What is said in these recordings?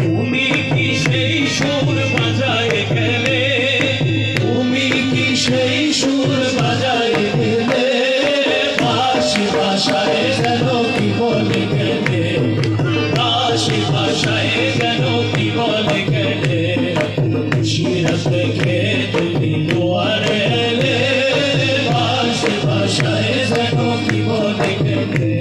তুমি কি সেই সুর বাজায় গেলে, তুমি কি সেই সুর বাজায় গেলে, বাঁশি ভাষায় যেন কি বলে গেলে, বাঁশি ভাষায় যেন কি বলে গেলে, শিরা থেকে তুমি দুয়ারে এলে, বাঁশি ভাষায় যেন কি বলে গেলে।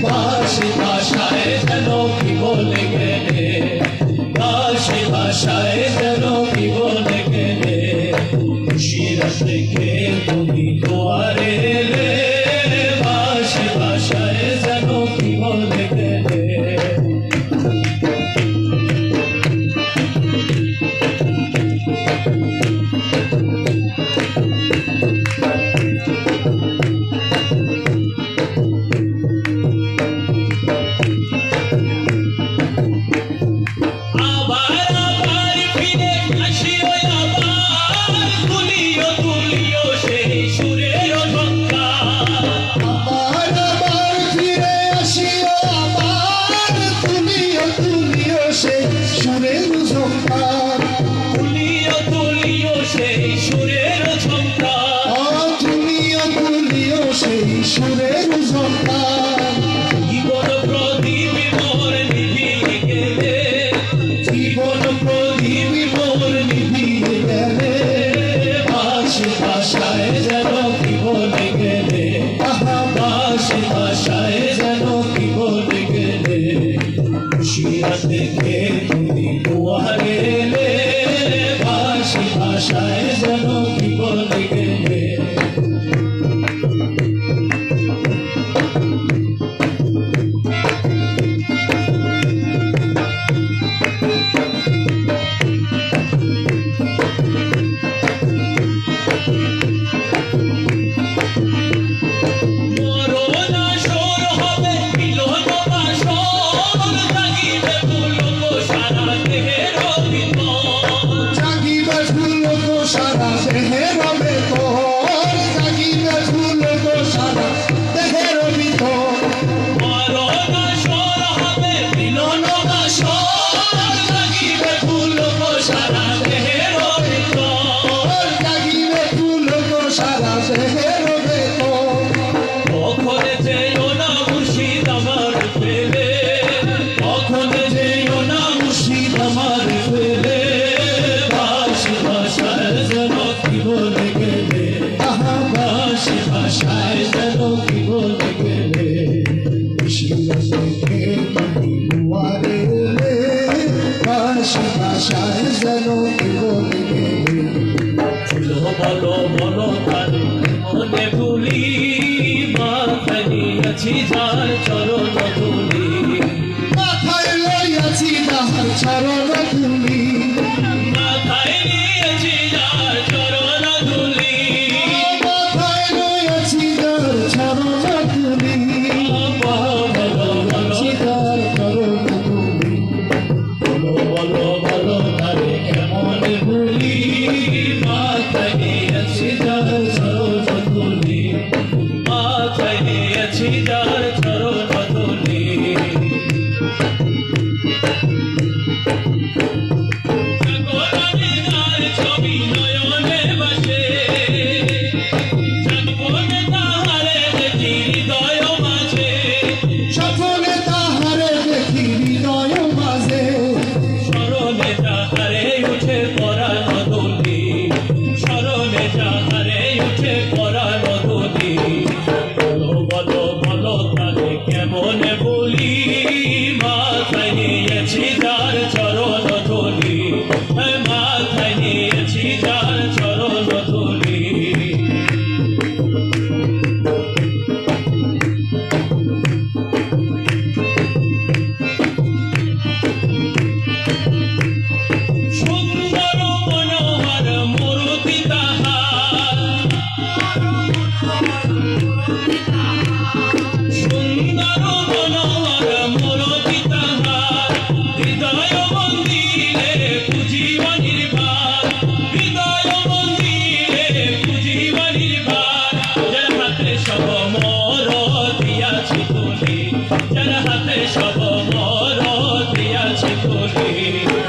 বাঁশি ভাষায় যেন কি বলে গেলে, বাঁশি ভাষায় যেন কি বলে গেলে, শিরা থেকে তুমি দুয়ারে এলে, বাঁশি ভাষায় যেন কি বলে গেলে। সুরের ঝঙ্কার জীবন প্রদীপ মোর নিভিয়ে গেলে, জীবন প্রদীপ মোর নিভিয়ে গেলে, বাঁশি ভাষায় যেন কি বলে গেলে, বাঁশি ভাষায় যেন কি বলে গেলে, শিরা থেকে তুমি দুয়ারে এলে, বাঁশি ভাষায় যেন কি বলে গেলে। ভাষায় যেন কি বলে গেলে, শিরা থেকে তুমি দুয়ারে এলে, বাঁশি ভাষায় যেন কি বলে গেলে। বলো বলো তার মনে ভুলি, মাথায় নিয়েছি যার চরণ ধুলি, মাথায় লইয়াছি তাহার চরণ ধুলি, মাথায় নিয়েছি যার চরণ ধুলি, মাথায় লইয়াছি তার চরণ ধুলি, তার চরণ ধুলি। বলো বলো বলো তারে কেমন ভুলি, মাথায় নিয়েছি যার চরণ ধুলি, মাথায় নিয়েছি যার চরণ ধুলি। তুলি